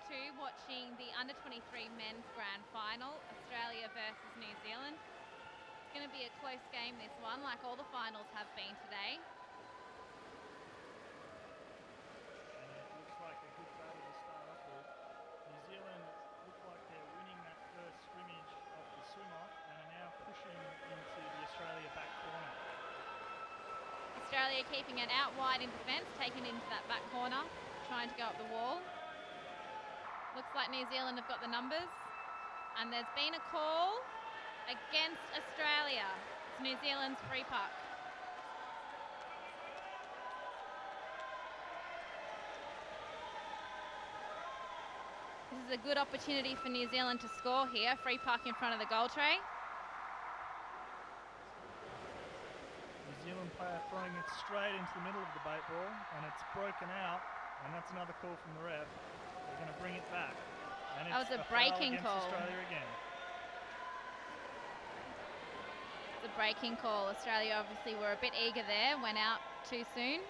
2 watching the under-23 men's grand final, Australia versus New Zealand. It's going to be a close game, this one, like all the finals have been today. And it looks like a good battle to start off with. New Zealand look like they're winning that first scrimmage of the swim-off and are now pushing into the Australia back corner. Australia keeping it out wide in defence, taking it into that back corner, trying to go up the wall. Looks like New Zealand have got the numbers, and there's been a call against Australia. It's New Zealand's free puck. This is a good opportunity for New Zealand to score here. Free puck in front of the goal tray. New Zealand player throwing it straight into the middle of the bait ball, and it's broken out, and that's another call from the ref. They're going to bring it back. And that was a breaking call. Australia again. It's a breaking call. Australia obviously were a bit eager there, went out too soon.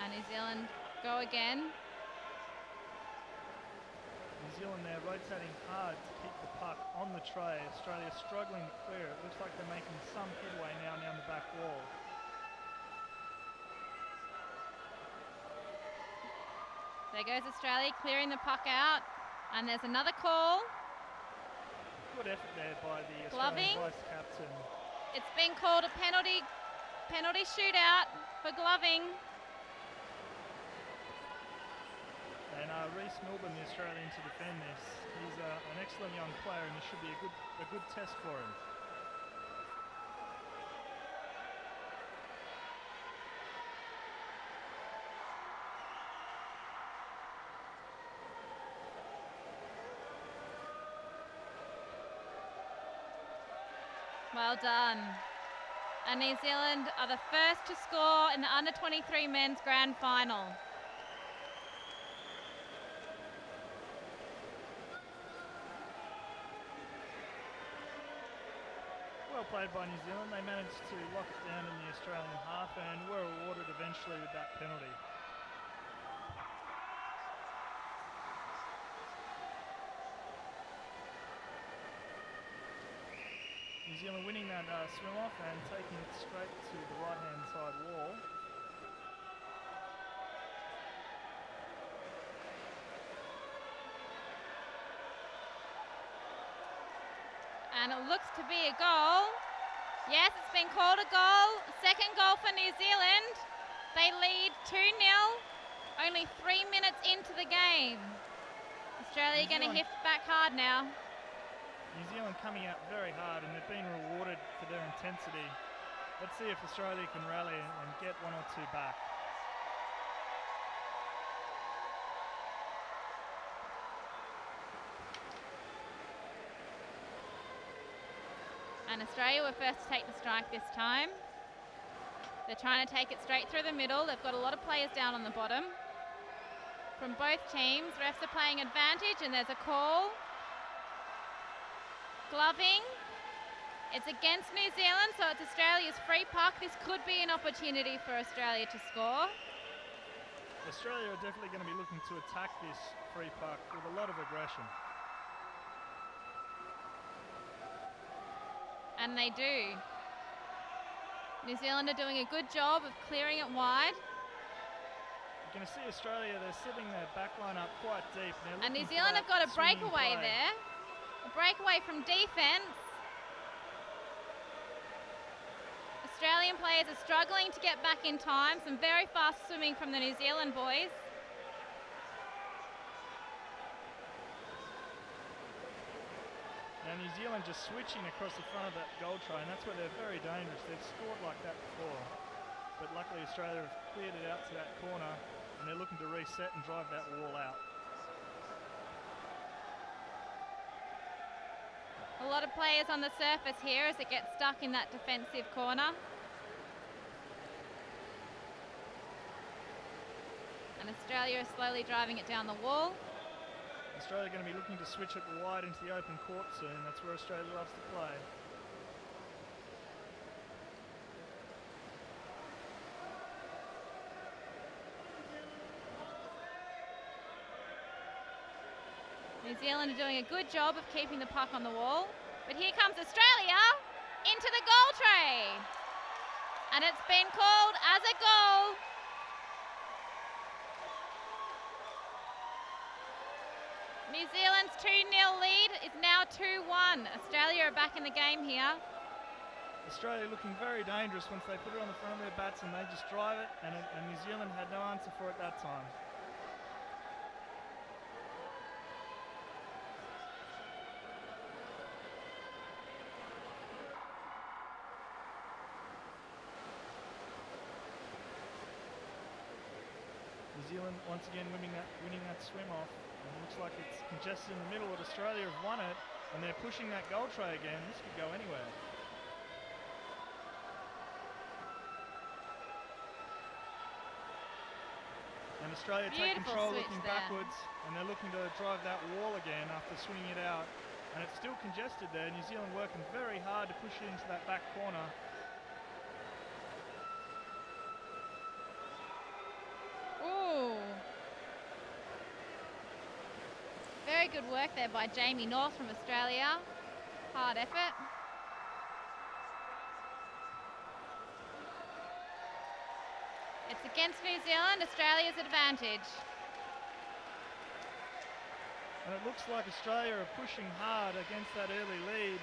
And New Zealand go again. New Zealand there rotating hard to keep the puck on the tray. Australia struggling to clear it. Looks like they're making some headway now down the back wall. There goes Australia clearing the puck out, and there's another call. Good effort there by the Gloving. Australian vice captain. It's been called a penalty shootout for gloving. And Reece Milburn, the Australian, to defend this. He's an excellent young player, and this should be a good test for him. Well done. And New Zealand are the first to score in the under-23 men's grand final. Well played by New Zealand. They managed to lock it down in the Australian half and were rewarded eventually with that penalty. New Zealand winning that swim-off and taking it straight to the right-hand side wall. And it looks to be a goal. Yes, it's been called a goal. Second goal for New Zealand. They lead 2-0, only 3 minutes into the game. Australia going to hit back hard now. New Zealand coming out very hard, and they've been rewarded for their intensity. Let's see if Australia can rally and get one or two back. And Australia were first to take the strike this time. They're trying to take it straight through the middle. They've got a lot of players down on the bottom. From both teams, refs are playing advantage, and there's a call. Gloving. It's against New Zealand, so it's Australia's free puck. This could be an opportunity for Australia to score. Australia are definitely going to be looking to attack this free puck with a lot of aggression. And they do. New Zealand are doing a good job of clearing it wide. You're going to see Australia, they're setting their back line up quite deep. And New Zealand have got a breakaway there. A breakaway from defence. Australian players are struggling to get back in time. Some very fast swimming from the New Zealand boys. Now New Zealand just switching across the front of that goal tray, and that's where they're very dangerous. They've scored like that before. But luckily Australia have cleared it out to that corner, and they're looking to reset and drive that wall out. A lot of players on the surface here as it gets stuck in that defensive corner. And Australia is slowly driving it down the wall. Australia are going to be looking to switch it wide into the open court soon. That's where Australia loves to play. New Zealand are doing a good job of keeping the puck on the wall. But here comes Australia into the goal tray. And it's been called as a goal. New Zealand's 2-0 lead is now 2-1. Australia are back in the game here. Australia looking very dangerous once they put it on the front of their bats and they just drive it, and New Zealand had no answer for it that time. New Zealand once again winning that swim off. And it looks like it's congested in the middle, but Australia have won it, and they're pushing that goal tray again. This could go anywhere. And Australia take control, looking backwards, and they're looking to drive that wall again after swinging it out. And it's still congested there. New Zealand working very hard to push it into that back corner. Very good work there by Jamie North from Australia. Hard effort. It's against New Zealand, Australia's advantage. And it looks like Australia are pushing hard against that early lead,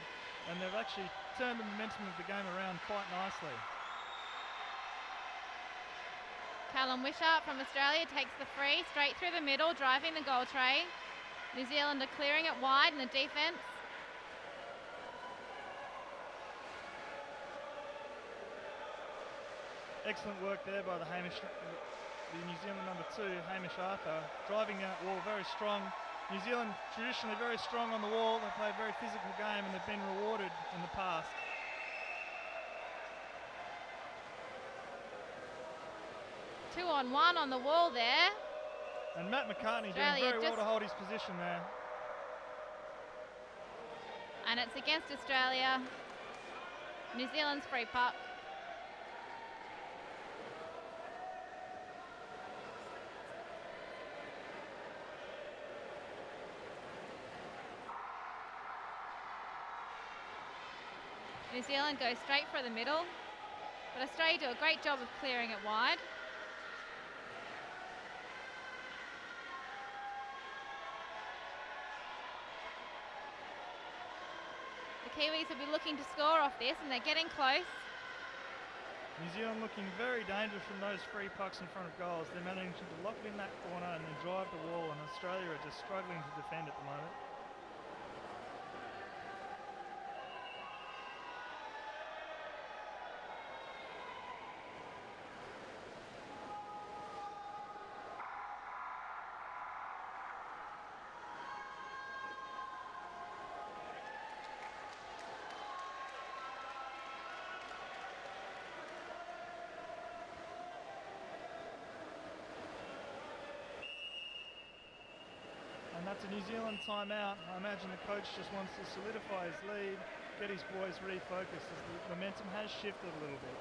and they've actually turned the momentum of the game around quite nicely. Callum Wishart from Australia takes the free straight through the middle, driving the goal tray. New Zealand are clearing it wide in the defence. Excellent work there by the New Zealand number 2, Hamish Arthur, driving that wall very strong. New Zealand traditionally very strong on the wall. They play a very physical game and they've been rewarded in the past. Two-on-one on the wall there. And Matt McCartney Australia doing very well to hold his position there. And it's against Australia. New Zealand's free puck. New Zealand goes straight for the middle, but Australia do a great job of clearing it wide. The Kiwis will be looking to score off this, and they're getting close. New Zealand looking very dangerous from those free pucks in front of goals. They're managing to lock it in that corner and then drive the wall, and Australia are just struggling to defend at the moment. That's a New Zealand timeout. I imagine the coach just wants to solidify his lead, get his boys refocused as the momentum has shifted a little bit.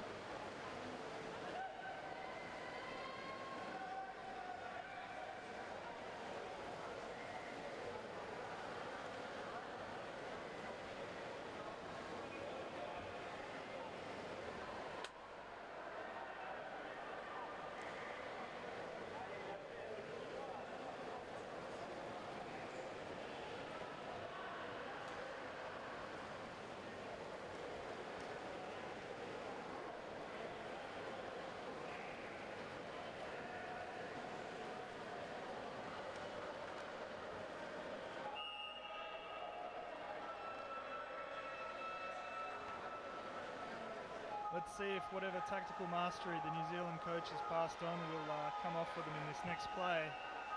Let's see if whatever tactical mastery the New Zealand coach has passed on will come off for them in this next play.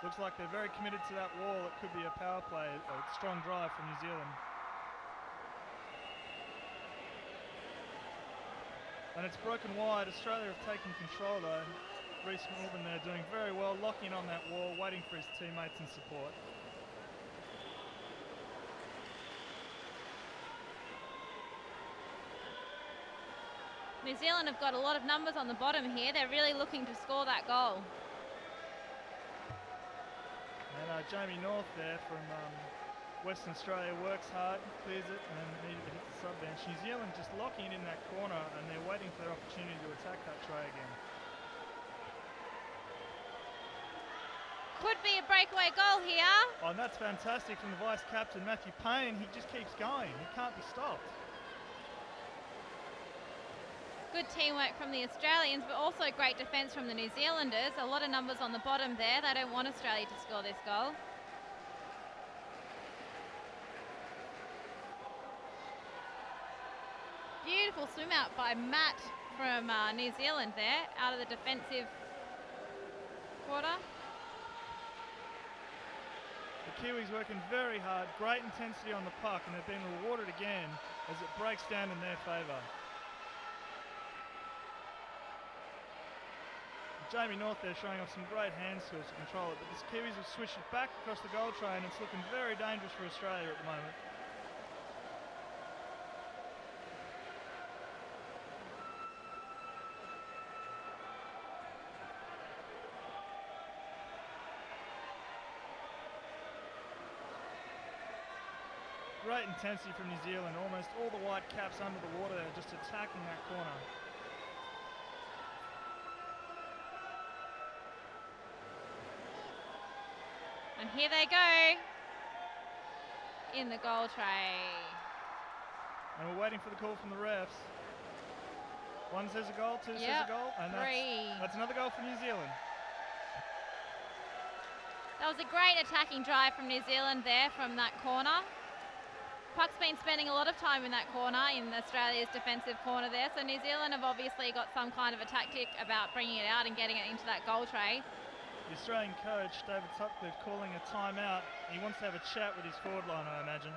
Looks like they're very committed to that wall. It could be a power play, a strong drive from New Zealand. And it's broken wide. Australia have taken control though. Reece Morgan there doing very well, locking on that wall, waiting for his teammates and support. New Zealand have got a lot of numbers on the bottom here. They're really looking to score that goal. And Jamie North there from Western Australia works hard, clears it, and needed to hit the sub bench. New Zealand just locking it in that corner, and they're waiting for their opportunity to attack that tray again. Could be a breakaway goal here. Oh, and that's fantastic from the vice-captain, Matthew Payne. He just keeps going. He can't be stopped. Good teamwork from the Australians, but also great defence from the New Zealanders. A lot of numbers on the bottom there. They don't want Australia to score this goal. Beautiful swim out by Matt from New Zealand there, out of the defensive quarter. The Kiwis working very hard, great intensity on the puck, and they've been rewarded again as it breaks down in their favour. Jamie North there showing off some great hand skills to control it, but the Kiwis have switched it back across the goal tray, and it's looking very dangerous for Australia at the moment. Great intensity from New Zealand, almost all the white caps under the water there, just attacking that corner. And here they go in the goal tray. And we're waiting for the call from the refs. One says a goal, two says a goal, and that's another goal for New Zealand. That was a great attacking drive from New Zealand there from that corner. Puck's been spending a lot of time in that corner, in Australia's defensive corner there. So New Zealand have obviously got some kind of a tactic about bringing it out and getting it into that goal tray. The Australian coach, David Sutcliffe, calling a timeout. He wants to have a chat with his forward line, I imagine.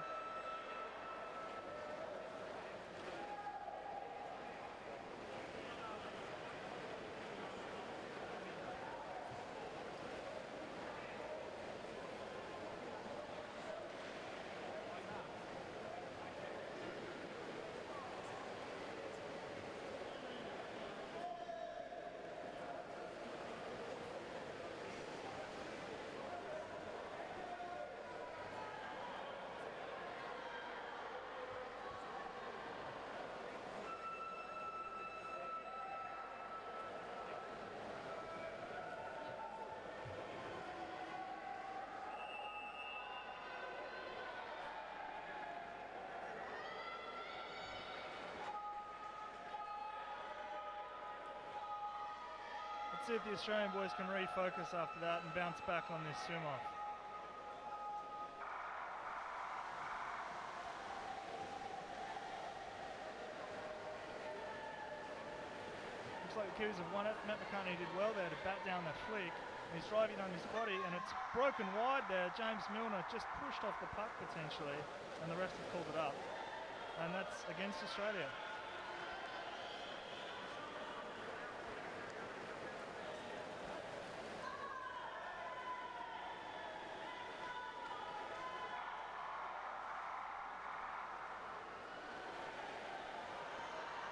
Let's see if the Australian boys can refocus after that and bounce back on this swim off. Looks like the Kiwis have won it. Matt McCartney did well there to bat down that flick. He's driving on his body, and it's broken wide there. James Milner just pushed off the puck potentially, and the refs have called it up. And that's against Australia.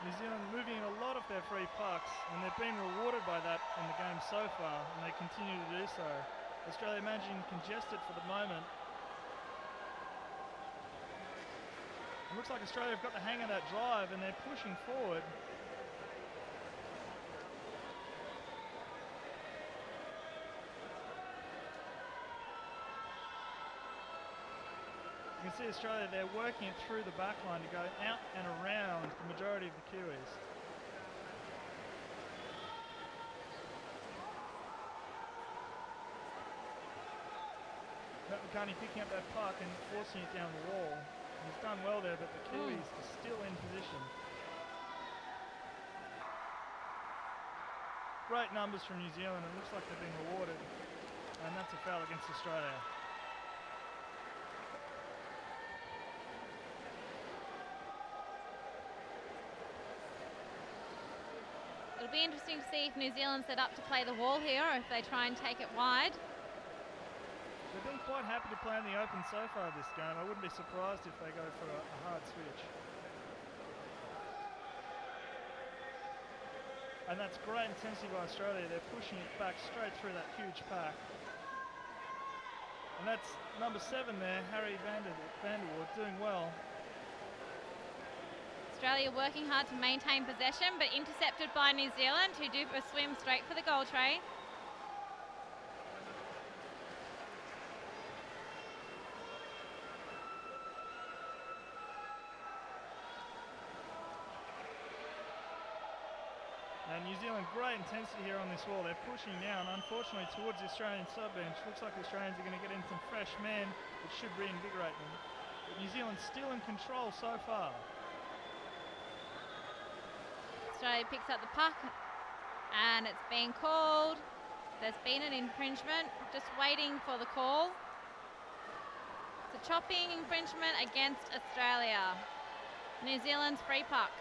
New Zealand moving a lot of their free pucks, and they've been rewarded by that in the game so far, and they continue to do so. Australia managing to congest it for the moment. It looks like Australia have got the hang of that drive, and they're pushing forward. You can see Australia, they're working it through the back line to go out and around the majority of the Kiwis. Matt McCartney picking up that puck and forcing it down the wall. He's done well there, but the Kiwis are still in position. Great numbers from New Zealand. It looks like they've been rewarded, and that's a foul against Australia. It'll be interesting to see if New Zealand set up to play the wall here, or if they try and take it wide. They've been quite happy to play in the open so far this game. I wouldn't be surprised if they go for a hard switch. And that's great intensity by Australia. They're pushing it back straight through that huge pack. And that's number 7 there, Harry Vanderwood, doing well. Australia working hard to maintain possession, but intercepted by New Zealand, who do a swim straight for the goal tray. And New Zealand, great intensity here on this wall. They're pushing now, and unfortunately towards the Australian sub-bench. Looks like the Australians are going to get in some fresh men, which should reinvigorate them. But New Zealand's still in control so far. Australia picks up the puck, and it's been called. There's been an infringement, just waiting for the call. It's a chopping infringement against Australia. New Zealand's free puck.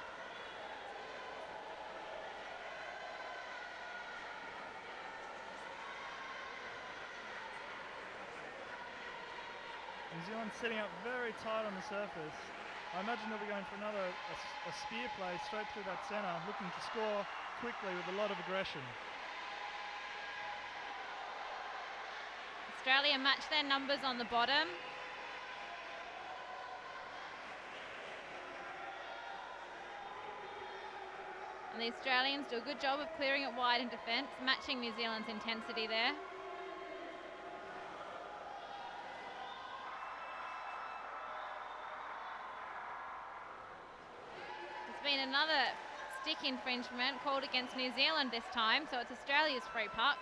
New Zealand setting up very tight on the surface. I imagine they'll be going for another a spear play straight through that centre, looking to score quickly with a lot of aggression. Australia match their numbers on the bottom. And the Australians do a good job of clearing it wide in defence, matching New Zealand's intensity there. There's been another stick infringement called against New Zealand this time, so it's Australia's free puck.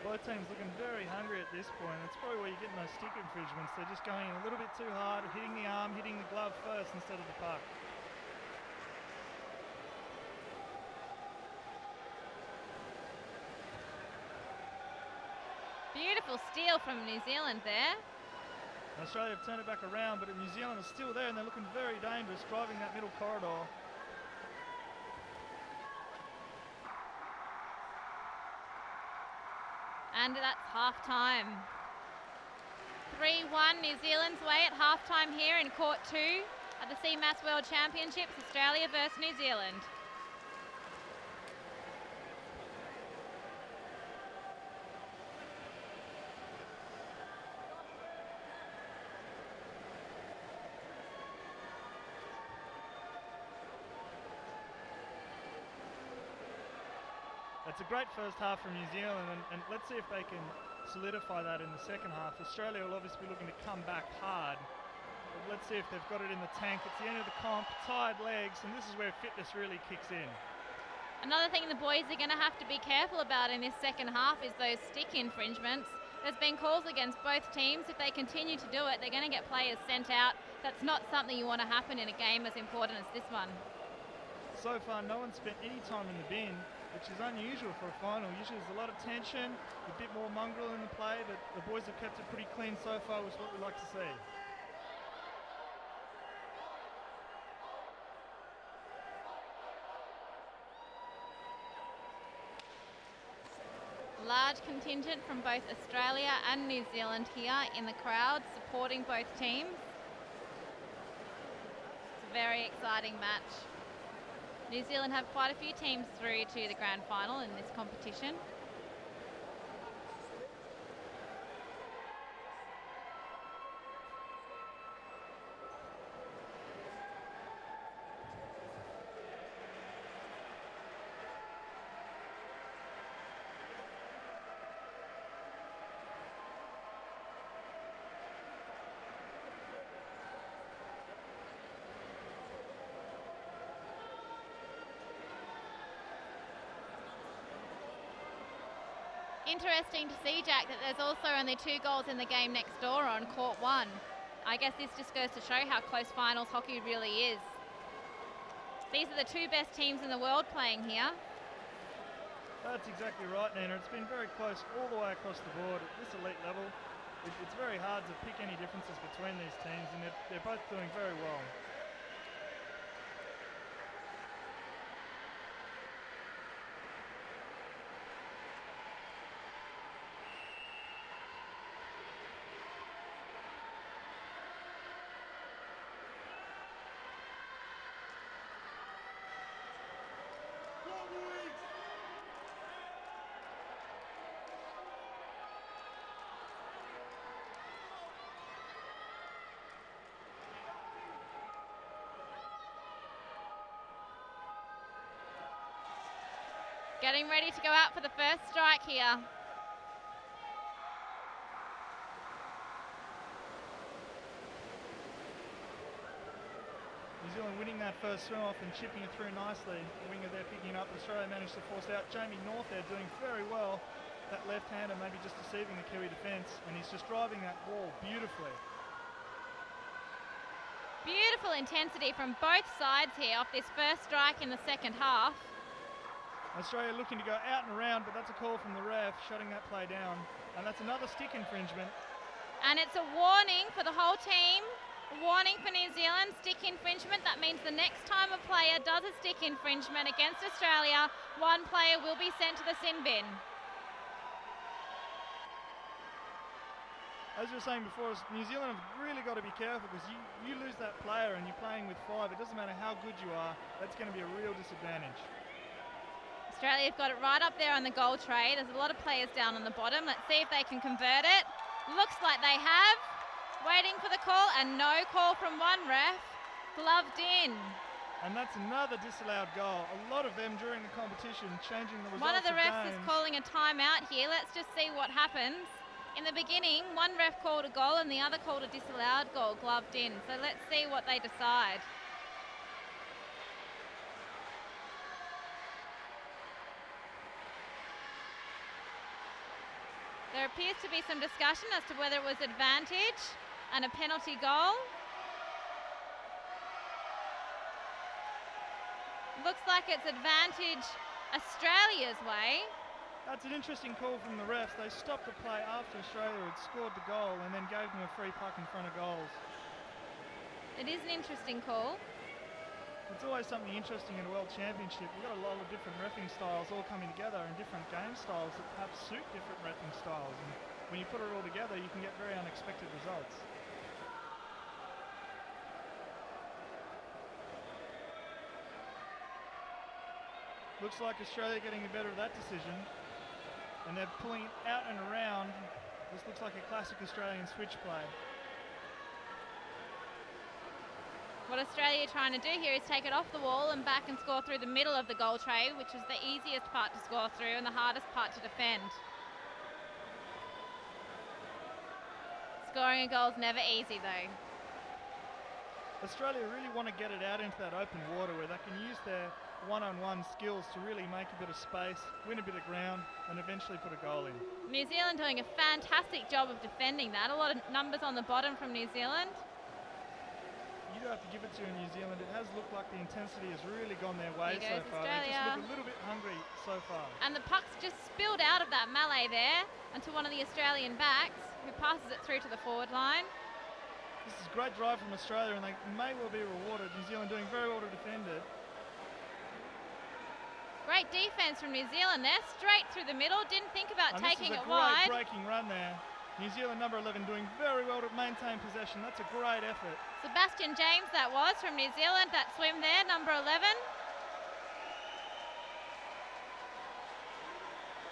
Both teams looking very hungry at this point. That's probably where you're getting those stick infringements. They're just going a little bit too hard, hitting the arm, hitting the glove first instead of the puck. Beautiful steal from New Zealand there. Australia have turned it back around, but New Zealand is still there and they're looking very dangerous, driving that middle corridor. And that's half time. 3-1 New Zealand's way at half time here in Court 2 at the CMAS World Championships, Australia versus New Zealand. It's a great first half from New Zealand, and let's see if they can solidify that in the second half. Australia will obviously be looking to come back hard, but let's see if they've got it in the tank. It's the end of the comp, tired legs, and this is where fitness really kicks in. Another thing the boys are going to have to be careful about in this second half is those stick infringements. There's been calls against both teams. If they continue to do it, they're going to get players sent out. That's not something you want to happen in a game as important as this one. So far, no one's spent any time in the bin, which is unusual for a final. Usually there's a lot of tension, a bit more mongrel in the play, but the boys have kept it pretty clean so far, which is what we like to see. Large contingent from both Australia and New Zealand here in the crowd supporting both teams. It's a very exciting match. New Zealand have quite a few teams through to the grand final in this competition. Interesting to see, Jack, that there's also only 2 goals in the game next door on Court 1. I guess this just goes to show how close finals hockey really is. These are the 2 best teams in the world playing here. That's exactly right, Nina. It's been very close all the way across the board. At this elite level, it's very hard to pick any differences between these teams, and they're both doing very well. Getting ready to go out for the first strike here. New Zealand winning that first swim off and chipping it through nicely. The winger there picking it up. Australia managed to force out. Jamie North there doing very well. That left-hander maybe just deceiving the Kiwi defence, and he's just driving that ball beautifully. Beautiful intensity from both sides here off this first strike in the second half. Australia looking to go out and around, but that's a call from the ref, shutting that play down. And that's another stick infringement. And it's a warning for the whole team. Warning for New Zealand, stick infringement. That means the next time a player does a stick infringement against Australia, one player will be sent to the sin bin. As you were saying before, New Zealand have really got to be careful, because you lose that player and you're playing with 5. It doesn't matter how good you are, that's going to be a real disadvantage. Australia have got it right up there on the goal tray. There's a lot of players down on the bottom. Let's see if they can convert it. Looks like they have. Waiting for the call, and no call from one ref. Gloved in. And that's another disallowed goal. A lot of them during the competition changing the results One of the refs games. is calling a timeout here. Let's just see what happens. In the beginning, one ref called a goal and the other called a disallowed goal, gloved in. So let's see what they decide. There appears to be some discussion as to whether it was advantage and a penalty goal. Looks like it's advantage Australia's way. That's an interesting call from the refs. They stopped the play after Australia had scored the goal and then gave them a free puck in front of goals. It is an interesting call. It's always something interesting in a World Championship. We've got a lot of different reffing styles all coming together, and different game styles that perhaps suit different reffing styles. And when you put it all together, you can get very unexpected results. Looks like Australia getting the better of that decision, and they're pulling it out and around. This looks like a classic Australian switch play. What Australia are trying to do here is take it off the wall and back and score through the middle of the goal tray, which is the easiest part to score through and the hardest part to defend. Scoring a goal is never easy though. Australia really want to get it out into that open water where they can use their one-on-one skills to really make a bit of space, win a bit of ground, and eventually put a goal in. New Zealand doing a fantastic job of defending that. A lot of numbers on the bottom from New Zealand. You do have to give it to New Zealand. It has looked like the intensity has really gone their way so far. Australia. They just look a little bit hungry so far. And the puck's just spilled out of that melee there onto one of the Australian backs, who passes it through to the forward line. This is a great drive from Australia, and they may well be rewarded. New Zealand doing very well to defend it. Great defence from New Zealand there, straight through the middle. Didn't think about taking it wide. This is a great breaking run there. New Zealand number 11 doing very well to maintain possession. That's a great effort. Sebastian James that was from New Zealand, that swim there, number 11.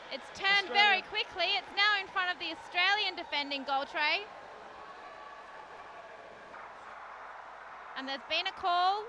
It's turned very quickly. It's now in front of the Australian defending goal tray. And there's been a call.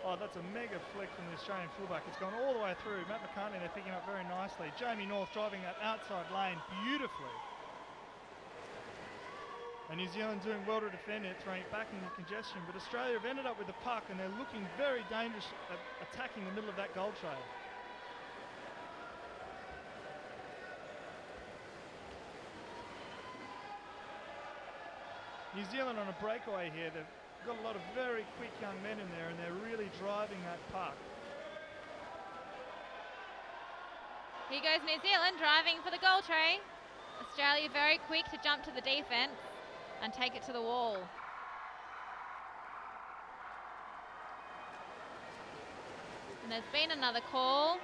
Oh, that's a mega flick from the Australian fullback. It's gone all the way through. Matt McCartney, they're picking up very nicely. Jamie North driving that outside lane beautifully. And New Zealand doing well to defend it, throwing it back into congestion. But Australia have ended up with the puck, and they're looking very dangerous at attacking the middle of that goal tray. New Zealand on a breakaway here. They've got a lot of very quick young men in there, and they're really driving that puck. Here goes New Zealand driving for the goal tray. Australia very quick to jump to the defence and take it to the wall. And there's been another call.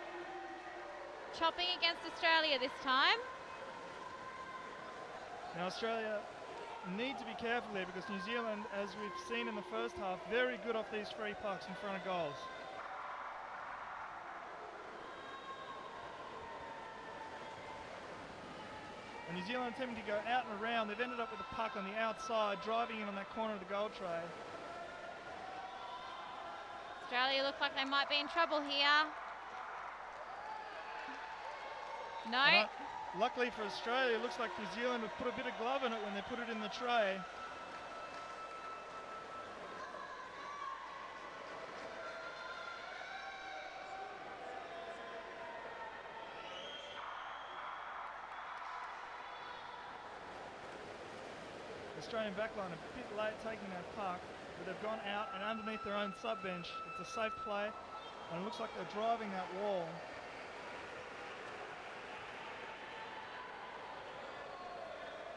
Chopping against Australia this time. Now Australia need to be careful there because New Zealand, as we've seen in the first half, very good off these free pucks in front of goals. And New Zealand attempting to go out and around. They've ended up with the puck on the outside, driving in on that corner of the goal tray. Australia look like they might be in trouble here. No. Luckily for Australia, it looks like New Zealand have put a bit of glove in it when they put it in the tray. Australian backline a bit late taking that puck, but they've gone out and underneath their own sub bench. It's a safe play, and it looks like they're driving that wall.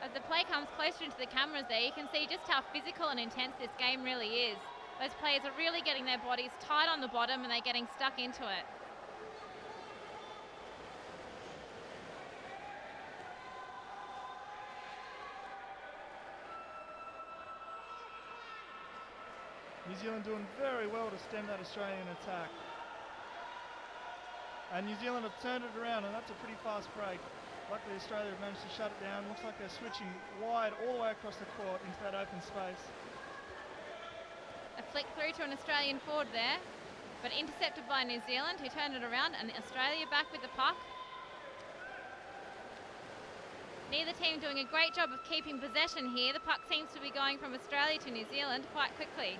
As the play comes closer into the cameras there, you can see just how physical and intense this game really is. Those players are really getting their bodies tight on the bottom and they're getting stuck into it. New Zealand doing very well to stem that Australian attack. And New Zealand have turned it around, and that's a pretty fast break. Luckily Australia have managed to shut it down. Looks like they're switching wide all the way across the court into that open space. A flick through to an Australian forward there, but intercepted by New Zealand, who turned it around, and Australia back with the puck. Neither team doing a great job of keeping possession here. The puck seems to be going from Australia to New Zealand quite quickly.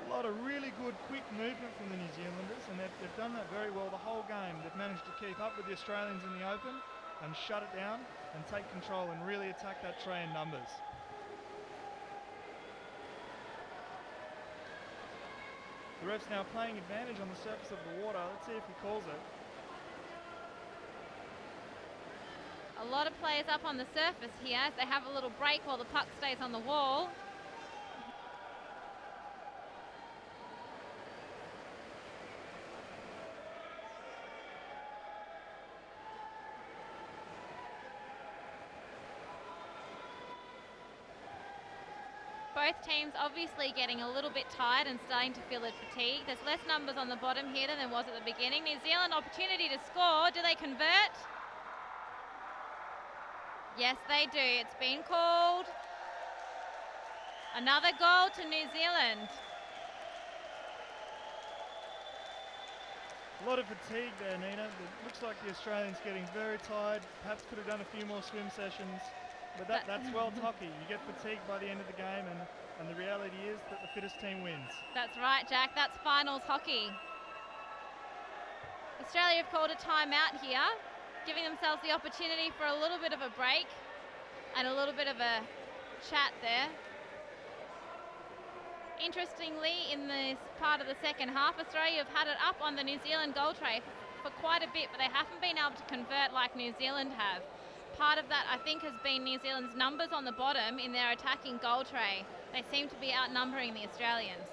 A lot of really good quick movement from the New Zealanders, and they've done that very well the whole game. They've managed to keep up with the Australians in the open and shut it down and take control and really attack that tray in numbers. The ref's now playing advantage on the surface of the water. Let's see if he calls it. A lot of players up on the surface here as they have a little break while the puck stays on the wall. Both teams obviously getting a little bit tired and starting to feel the fatigue. There's less numbers on the bottom here than there was at the beginning. New Zealand opportunity to score. Do they convert? Yes, they do. It's been called. Another goal to New Zealand. A lot of fatigue there, Nina. It looks like the Australians getting very tired. Perhaps could have done a few more swim sessions. But that's world hockey. You get fatigued by the end of the game, and the reality is that the fittest team wins. That's right, Jack. That's finals hockey. Australia have called a timeout here, giving themselves the opportunity for a little bit of a break and a little bit of a chat there. Interestingly, in this part of the second half, Australia have had it up on the New Zealand goal tray for quite a bit, but they haven't been able to convert like New Zealand have. Part of that, I think, has been New Zealand's numbers on the bottom in their attacking goal tray. They seem to be outnumbering the Australians.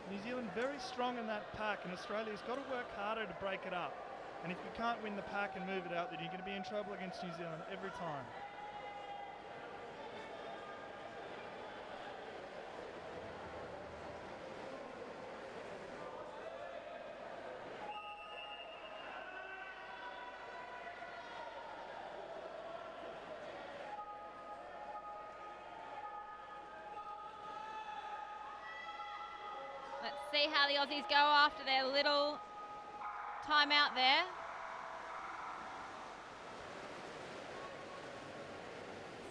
New Zealand very strong in that pack, and Australia's got to work harder to break it up. And if you can't win the pack and move it out, then you're going to be in trouble against New Zealand every time. Let's see how the Aussies go after their little timeout there.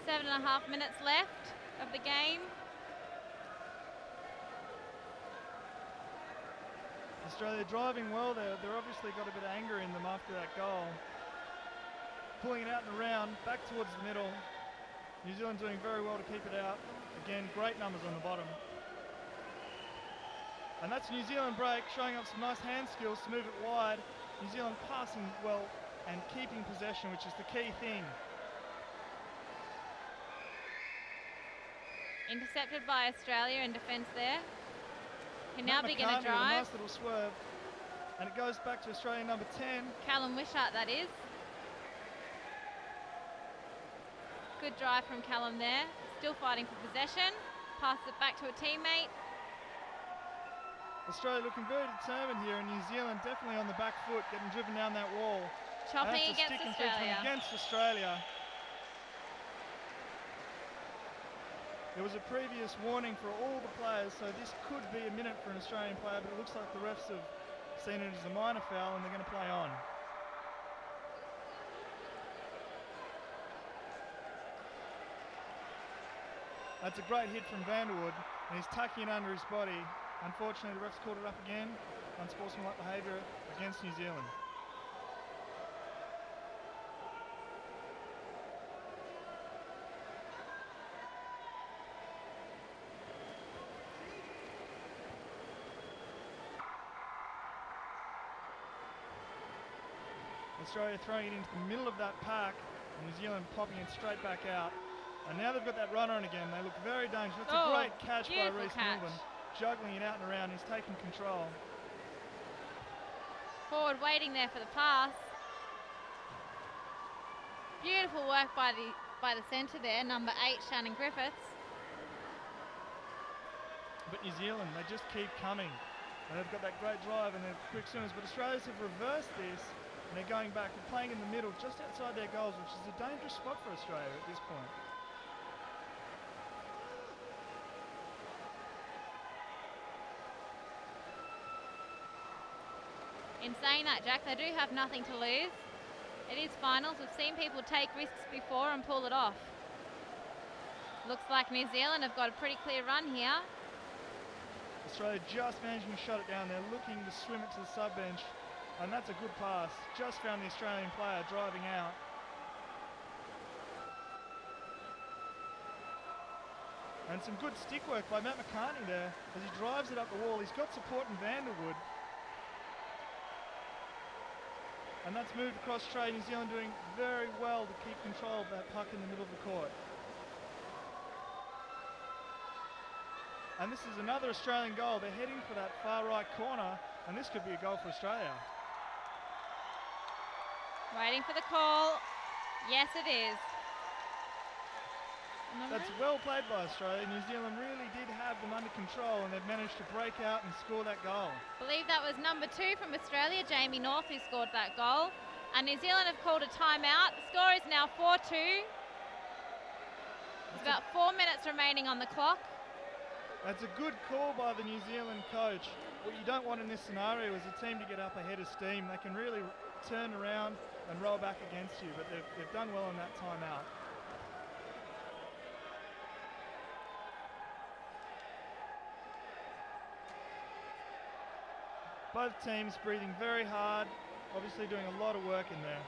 Seven and a half minutes left of the game. Australia driving well there. They're obviously got a bit of anger in them after that goal. Pulling it out and around, back towards the middle. New Zealand doing very well to keep it out. Again, great numbers on the bottom. And that's New Zealand break, showing up some nice hand skills to move it wide. New Zealand passing well and keeping possession, which is the key thing. Intercepted by Australia in defence there. Can now begin a drive. Nice little swerve. And it goes back to Australian number 10. Callum Wishart, that is. Good drive from Callum there. Still fighting for possession. Passes it back to a teammate. Australia looking very determined here, and New Zealand definitely on the back foot, getting driven down that wall. Chopping That's a against stick and Australia. feed against Australia. There was a previous warning for all the players, so this could be a minute for an Australian player, but it looks like the refs have seen it as a minor foul and they're going to play on. That's a great hit from Vanderwood, and he's tucking it under his body. Unfortunately, the refs called it up again. Unsportsmanlike behaviour against New Zealand. Australia throwing it into the middle of that pack, and New Zealand popping it straight back out. And now they've got that runner on again. They look very dangerous. That's a great catch by Reece Milburn, juggling it out and around. He's taking control. Forward waiting there for the pass. Beautiful work by the centre there, number 8, Shannon Griffiths. But New Zealand, they just keep coming. And they've got that great drive and they're quick swimmers. But Australians have reversed this, and they're going back and playing in the middle, just outside their goals, which is a dangerous spot for Australia at this point. In saying that, Jack, they do have nothing to lose. It is finals. We've seen people take risks before and pull it off. Looks like New Zealand have got a pretty clear run here. Australia just managing to shut it down. They're looking to swim it to the sub bench, and that's a good pass. Just found the Australian player driving out. And some good stick work by Matt McCartney there as he drives it up the wall. He's got support in Vanderwood. And that's moved across Australia. New Zealand doing very well to keep control of that puck in the middle of the court. And this is another Australian goal. They're heading for that far right corner, and this could be a goal for Australia. Waiting for the call. Yes, it is. That's well played by Australia. New Zealand really did have them under control, and they've managed to break out and score that goal. I believe that was number 2 from Australia, Jamie North, who scored that goal. And New Zealand have called a timeout. The score is now 4-2. There's about 4 minutes remaining on the clock. That's a good call by the New Zealand coach. What you don't want in this scenario is a team to get up ahead of steam. They can really turn around and roll back against you, but they've done well in that timeout. Both teams breathing very hard, obviously doing a lot of work in there.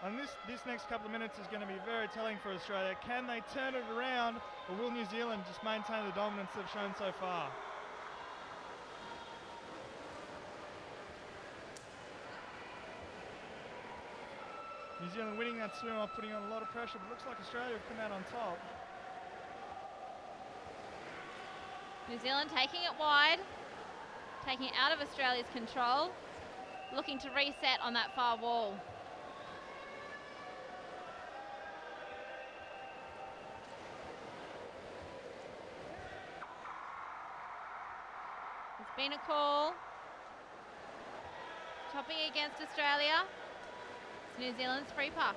And this next couple of minutes is going to be very telling for Australia. Can they turn it around, or will New Zealand just maintain the dominance they've shown so far? New Zealand winning that swim off, putting on a lot of pressure, but looks like Australia have come out on top. New Zealand taking it wide, taking it out of Australia's control, looking to reset on that far wall. Been a call. Chopping against Australia. It's New Zealand's free puck.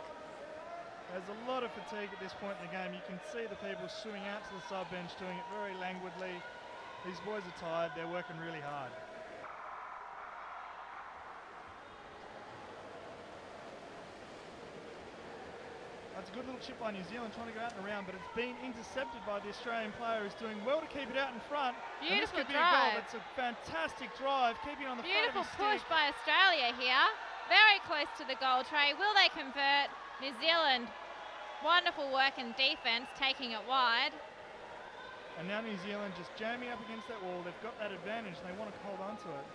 There's a lot of fatigue at this point in the game. You can see the people swimming out to the sub bench, doing it very languidly. These boys are tired. They're working really hard. That's a good little chip by New Zealand, trying to go out and around, but it's been intercepted by the Australian player, who's doing well to keep it out in front. Beautiful and this could drive. Be a goal. That's a fantastic drive, keeping on the Beautiful front of his push stick. by Australia here. Very close to the goal tray. Will they convert? New Zealand Wonderful work in defence, taking it wide. And now New Zealand just jamming up against that wall. They've got that advantage and they want to hold on to it.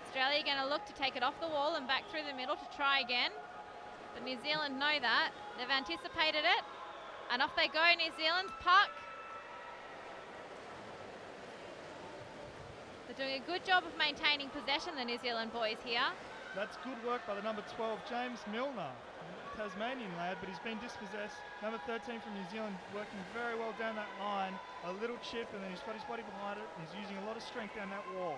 Australia going to look to take it off the wall and back through the middle to try again. But New Zealand know that. They've anticipated it. And off they go, New Zealand's puck. They're doing a good job of maintaining possession, the New Zealand boys here. That's good work by the number 12, James Milner. Tasmanian lad, but he's been dispossessed. Number 13 from New Zealand working very well down that line. A little chip and then he's got his body behind it. He's using a lot of strength down that wall.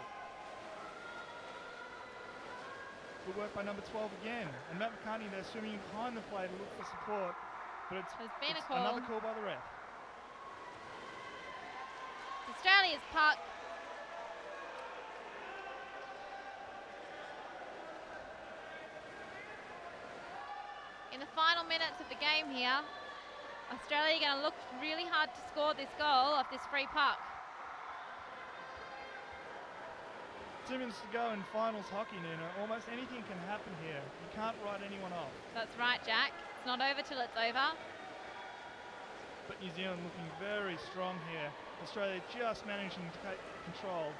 Good work by number 12 again. And Matt McCartney there swimming behind the play to look for support. But it's another call by the ref. Australia's puck. In the final minutes of the game here, Australia are going to look really hard to score this goal off this free puck. 2 minutes to go in finals hockey, Nina. Almost anything can happen here. You can't write anyone off. That's right, Jack. It's not over till it's over. But New Zealand looking very strong here. Australia just managing to take control.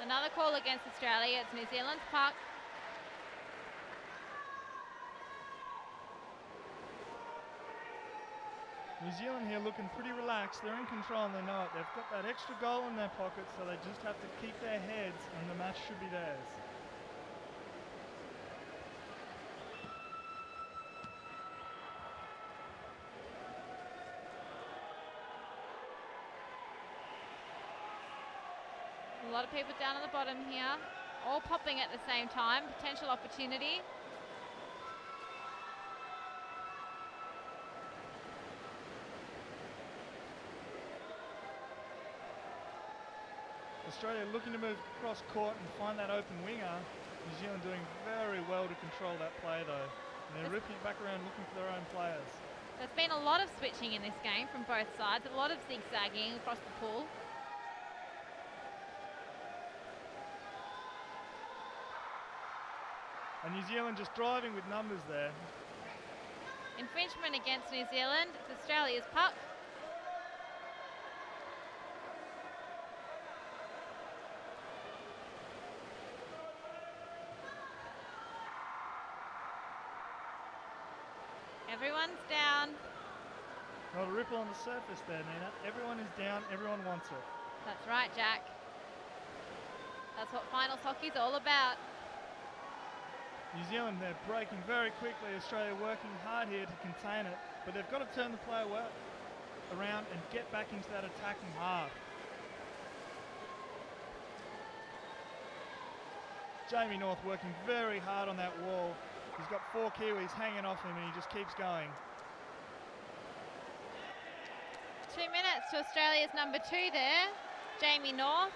Another call against Australia. It's New Zealand's puck. New Zealand here looking pretty relaxed. They're in control and they know it. They've got that extra goal in their pocket, so they just have to keep their heads and the match should be theirs. A lot of people down on the bottom here, all popping at the same time. Potential opportunity. Australia looking to move across court and find that open winger. New Zealand doing very well to control that play though. And they're ripping back around looking for their own players. There's been a lot of switching in this game from both sides, a lot of zigzagging across the pool. And New Zealand just driving with numbers there. Infringement against New Zealand. It's Australia's puck. Everyone's down. Not a ripple on the surface there, Nina. Everyone is down, everyone wants it. That's right, Jack. That's what finals hockey's all about. New Zealand, they're breaking very quickly. Australia working hard here to contain it, but they've got to turn the play around and get back into that attacking half. Jamie North working very hard on that wall. He's got 4 Kiwis hanging off him and he just keeps going. 2 minutes to Australia's number 2 there, Jamie North.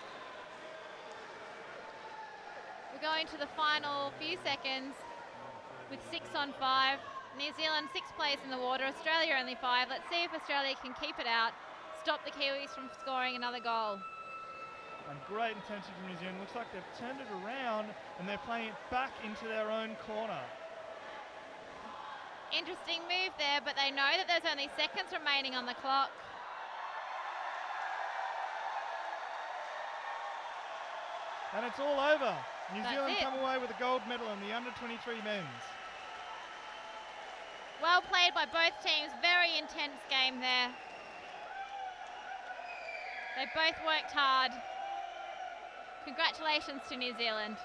We're going to the final few seconds with 6 on 5. New Zealand 6 plays in the water, Australia only 5. Let's see if Australia can keep it out, stop the Kiwis from scoring another goal. And great intensity from New Zealand. Looks like they've turned it around and they're playing it back into their own corner. Interesting move there, but they know that there's only seconds remaining on the clock. And it's all over. New That's Zealand it. come away with a gold medal in the under-23 men's. Well played by both teams, very intense game there. They both worked hard. Congratulations to New Zealand.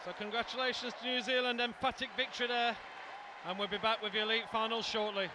So congratulations to New Zealand, emphatic victory there, and we'll be back with your elite finals shortly.